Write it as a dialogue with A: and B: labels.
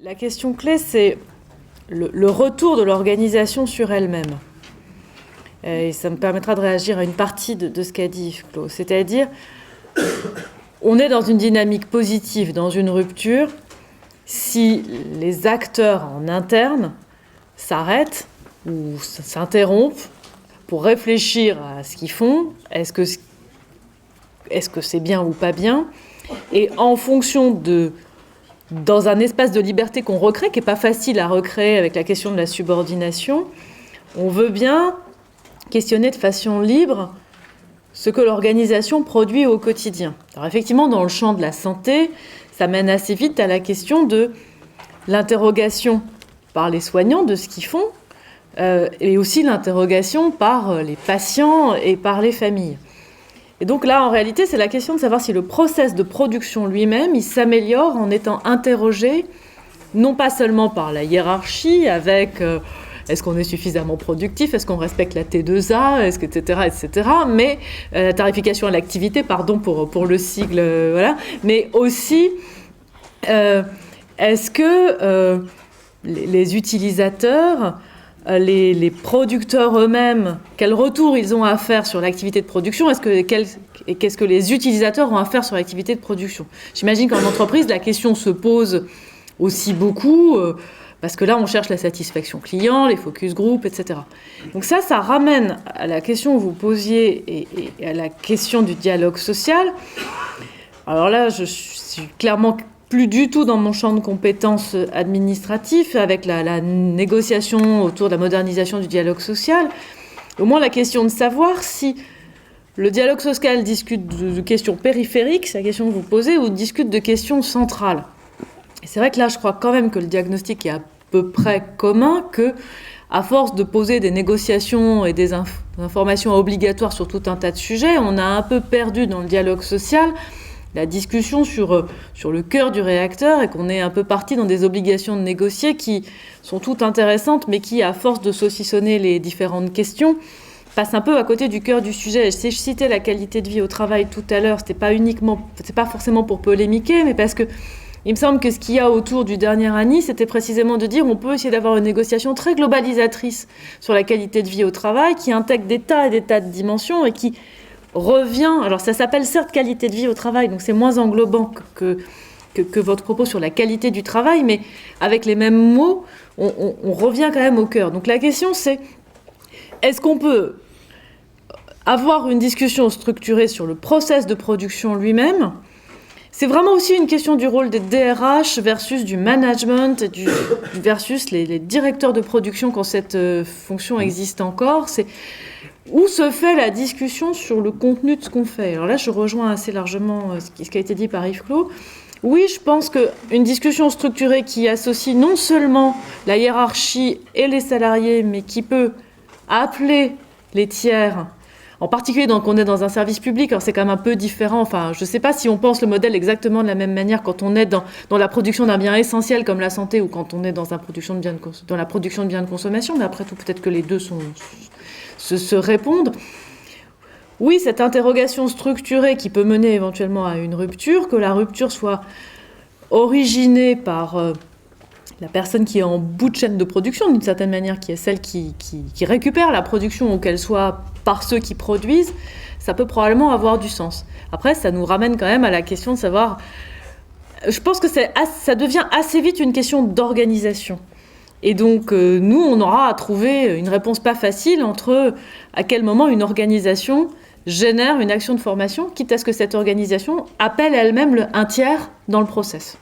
A: La question clé, c'est le retour de l'organisation sur elle-même. Et ça me permettra de réagir à une partie de ce qu'a dit Yves Clos. C'est-à-dire, on est dans une dynamique positive, dans une rupture, si les acteurs en interne s'arrêtent ou s'interrompent pour réfléchir à ce qu'ils font. Est-ce que c'est bien ou pas bien? Et en fonction dans un espace de liberté qu'on recrée, qui n'est pas facile à recréer avec la question de la subordination, on veut bien questionner de façon libre ce que l'organisation produit au quotidien. Alors effectivement, dans le champ de la santé, ça mène assez vite à la question de l'interrogation par les soignants de ce qu'ils font, et aussi l'interrogation par les patients et par les familles. Et donc là, en réalité, c'est la question de savoir si le process de production lui-même, il s'améliore en étant interrogé, non pas seulement par la hiérarchie, avec est-ce qu'on est suffisamment productif, est-ce qu'on respecte la T2A, etc., mais la tarification à l'activité, pardon pour le sigle, voilà, mais aussi est-ce que les utilisateurs, les producteurs eux-mêmes, quel retour ils ont à faire sur l'activité de production, qu'est-ce que les utilisateurs ont à faire sur l'activité de production. J'imagine qu'en entreprise, la question se pose aussi beaucoup, parce que là, on cherche la satisfaction client, les focus group, etc. Donc ça ramène à la question que vous posiez et à la question du dialogue social. Alors là, je suis clairement plus du tout dans mon champ de compétences administratif, avec la négociation autour de la modernisation du dialogue social. Au moins la question de savoir si le dialogue social discute de questions périphériques, c'est la question que vous posez, ou discute de questions centrales. Et c'est vrai que là, je crois quand même que le diagnostic est à peu près commun, que à force de poser des négociations et des informations obligatoires sur tout un tas de sujets, on a un peu perdu dans le dialogue social la discussion sur le cœur du réacteur, et qu'on est un peu parti dans des obligations de négocier qui sont toutes intéressantes, mais qui, à force de saucissonner les différentes questions, passent un peu à côté du cœur du sujet. Je citais la qualité de vie au travail tout à l'heure, c'est pas forcément pour polémiquer, mais parce que il me semble que ce qu'il y a autour du dernier ANI, c'était précisément de dire on peut essayer d'avoir une négociation très globalisatrice sur la qualité de vie au travail, qui intègre des tas et des tas de dimensions et qui revient, alors ça s'appelle certes qualité de vie au travail, donc c'est moins englobant que votre propos sur la qualité du travail, mais avec les mêmes mots, on revient quand même au cœur. Donc la question c'est, est-ce qu'on peut avoir une discussion structurée sur le process de production lui-même? C'est vraiment aussi une question du rôle des DRH versus du management, versus les directeurs de production quand cette fonction existe encore. C'est où se fait la discussion sur le contenu de ce qu'on fait. Alors là, je rejoins assez largement ce qui a été dit par Yves Clos. Oui, je pense qu'une discussion structurée qui associe non seulement la hiérarchie et les salariés, mais qui peut appeler les tiers, en particulier quand on est dans un service public, alors c'est quand même un peu différent. Enfin, je ne sais pas si on pense le modèle exactement de la même manière quand on est dans la production d'un bien essentiel comme la santé, ou quand on est dans la production de biens de consommation, mais après tout, peut-être que les deux se répondent. Oui, cette interrogation structurée qui peut mener éventuellement à une rupture, que la rupture soit originée par la personne qui est en bout de chaîne de production, d'une certaine manière, qui est celle qui récupère la production, ou qu'elle soit par ceux qui produisent, ça peut probablement avoir du sens. Après, ça nous ramène quand même à la question de savoir... Je pense que ça devient assez vite une question d'organisation. Et donc, nous, on aura à trouver une réponse pas facile entre à quel moment une organisation génère une action de formation, quitte à ce que cette organisation appelle elle-même un tiers dans le process.